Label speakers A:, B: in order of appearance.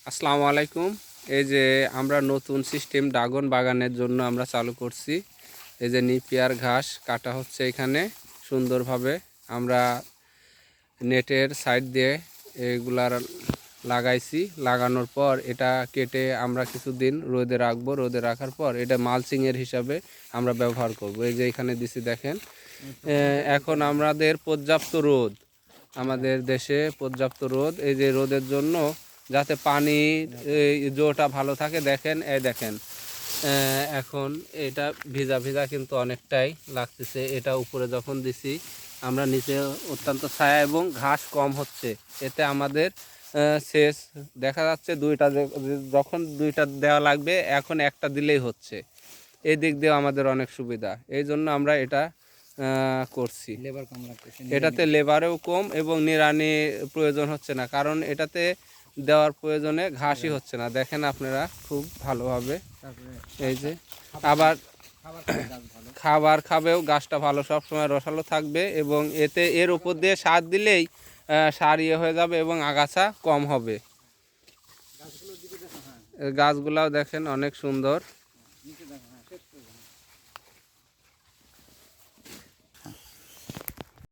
A: আসসালামু আলাইকুম। এই যে আমরা নতুন সিস্টেম ড্রাগন বাগানের জন্য আমরা চালু করছি। এই যে নিপিয়ার ঘাস কাটা হচ্ছে এখানে সুন্দরভাবে আমরা নেটের সাইড দিয়ে এগুলার লাগাইছি। লাগানোর পর এটা কেটে আমরা কিছুদিন রোদে রাখবো। রোদে রাখার পর এটা মালচিংয়ের হিসাবে আমরা ব্যবহার করব। এই যে এখানে দিছি দেখেন। এখন আমাদের পর্যাপ্ত রোদ, আমাদের দেশে পর্যাপ্ত রোদ। এই যে রোদের জন্য যাতে পানি জোটা ভালো থাকে, দেখেন এই দেখেন এখন এটা ভিজা ভিজা কিন্তু অনেকটাই লাগতেছে। এটা উপরে যখন দিছি আমরা নিচে অত্যন্ত ছায়া এবং ঘাস কম হচ্ছে, এতে আমাদের শেষ দেখা যাচ্ছে দুইটা যখন দুইটা দেওয়া লাগবে এখন একটা দিলেই হচ্ছে। এই দিক দিয়ে আমাদের অনেক সুবিধা, এই জন্য আমরা এটা করছি।
B: লেবার কম লাগতেছে,
A: এটাতে লেবারেও কম এবং নিড়ানি প্রয়োজন হচ্ছে না, কারণ এটাতে দেওয়ার প্রয়োজনে ঘাসই হচ্ছে না। দেখেন আপনারা খুব ভালোভাবে। এই যে আবার খাবার খাবেও, গাছটা ভালো সবসময় রসালো থাকবে এবং এতে এর উপর দিয়ে সার দিলেই সার হয়ে যাবে এবং আগাছা কম হবে। গাছগুলাও দেখেন অনেক সুন্দর।